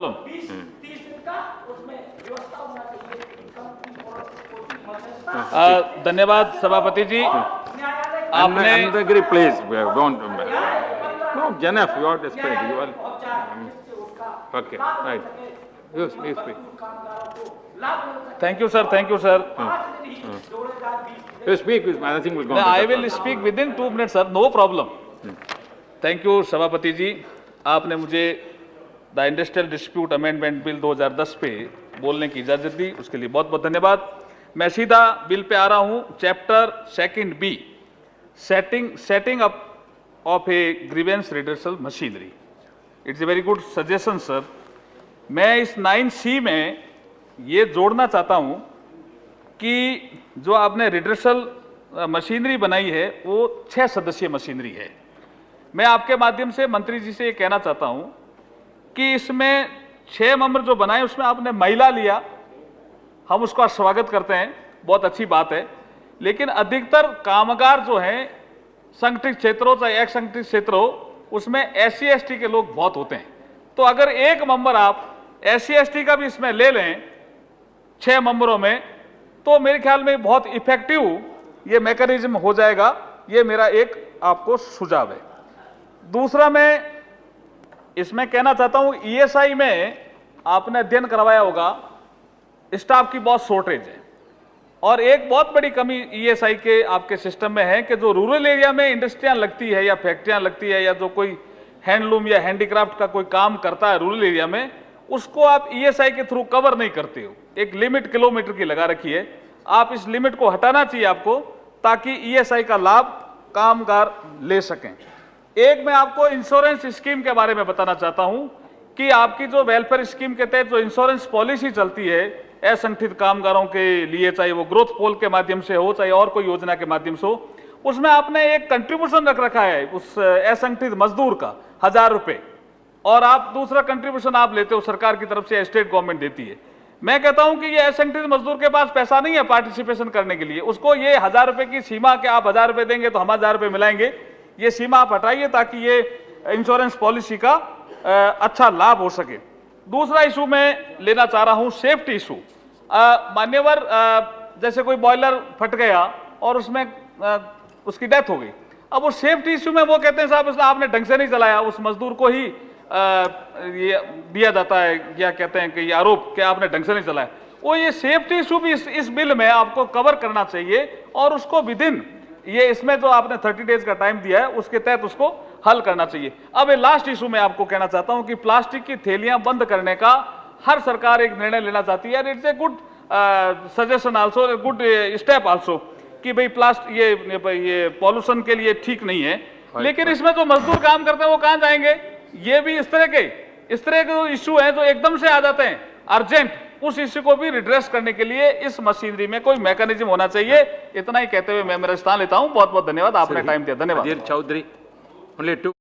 30 दिन का उसमें व्यवस्था होना चाहिए। धन्यवाद सभापति जी। आपने Agree, please. Don't. No, Janef, you are desperate. You are. Okay, right. You speak. Thank you sir, thank you sir. You speak. I think we'll go. I will speak within 2 minute sir, no problem. Thank you सभापति जी, आपने मुझे the industrial dispute amendment bill 2010 पे बोलने की इजाजत दी, उसके लिए बहुत बहुत धन्यवाद। मैं सीधा बिल पे आ रहा हूं। Chapter 2B, setting up of A grievance redressal machinery. It's a very good suggestion sir. मैं इस 9C में ये जोड़ना चाहता हूं कि जो आपने रिडर्सल मशीनरी बनाई है वो 6 सदस्यीय मशीनरी है। मैं आपके माध्यम से मंत्री जी से ये कहना चाहता हूं कि इसमें 6 मेंबर जो बनाए उसमें आपने महिला लिया, हम उसका स्वागत करते हैं, बहुत अच्छी बात है। लेकिन अधिकतर कामगार जो हैं संगठित क्षेत्रों चाहे असंगठित क्षेत्र हो, उसमें SC ST के लोग बहुत होते हैं। तो अगर एक मेंबर आप SC ST का भी इसमें ले लें 6 मेंबरों में, तो मेरे ख्याल में बहुत इफेक्टिव ये मैकेनिज्म हो जाएगा। ये मेरा एक आपको सुझाव है। दूसरा, मैं इसमें कहना चाहता हूं ESI में आपने अध्ययन करवाया होगा, स्टाफ की बहुत शॉर्टेज है और एक बहुत बड़ी कमी ESI के आपके सिस्टम में है कि जो रूरल एरिया में इंडस्ट्रियां लगती है या फैक्ट्रियां लगती है या जो कोई हैंडलूम या हैंडीक्राफ्ट का कोई काम करता है रूरल एरिया में, उसको आप ESI के थ्रू कवर नहीं करते हो। एक लिमिट किलोमीटर की लगा रखी है, आप इस लिमिट को हटाना चाहिए आपको, ताकि ESI का लाभ कामगार ले सकें। एक मैं आपको इंश्योरेंस स्कीम के बारे में बताना चाहता हूं कि आपकी जो वेलफेयर स्कीम के तहत जो इंश्योरेंस पॉलिसी चलती है असंगठित कामगारों के लिए, चाहे वो ग्रोथ पोल के माध्यम से हो चाहे और कोई योजना के माध्यम से हो, उसमें आपने एक कंट्रीब्यूशन रख रखा है उस असंगठित मजदूर का 1000 रुपए, और आप दूसरा कंट्रीब्यूशन आप लेते हो सरकार की तरफ से, स्टेट गवर्नमेंट देती है। मैं कहता हूं कि ये असंगठित मजदूर के पास पैसा नहीं है पार्टिसिपेशन करने के लिए, उसको ये 1000 रुपए की सीमा के आप 1000 रुपए देंगे तो हम 1000 रुपए मिलाएंगे, ये सीमा आप हटाइए ताकि ये इंश्योरेंस पॉलिसी का अच्छा लाभ हो सके। दूसरा इशू मैं लेना चाह रहा हूं, सेफ्टी इशू। मान्यवर, जैसे कोई बॉयलर फट गया और उसमें उसकी डेथ हो गई, अब वो सेफ्टी इशू में वो कहते हैं साहब इसलिए आपने ढंग से नहीं चलाया, उस मजदूर को ही ये दिया जाता है, या कहते हैं कि ये आरोप कि आपने ढंग से नहीं चलाया। वो ये सेफ्टी इशू भी इस बिल में आपको कवर करना चाहिए और उसको विदिन ये इसमें जो आपने 30 डेज का टाइम दिया है उसके तहत उसको हल करना चाहिए। अब ये लास्ट इशू में आपको कहना चाहता हूं कि प्लास्टिक की थैलियां बंद करने का हर सरकार एक निर्णय लेना चाहती है, it's a good suggestion also, good step also, कि भाई प्लास्टिक ये पॉल्यूशन के लिए ठीक नहीं है। लेकिन इसमें जो मजदूर काम करते हैं वो कहां जाएंगे? ये भी इस तरह के जो इशू है जो एकदम से आ जाते हैं अर्जेंट, उस इश्यू को भी रिड्रेस करने के लिए इस मशीनरी में कोई मैकेनिज्म होना चाहिए। इतना ही कहते हुए मैं मेरा स्थान लेता हूं। बहुत बहुत धन्यवाद, आपने टाइम दिया। धन्यवाद। Chowdhury, only 2.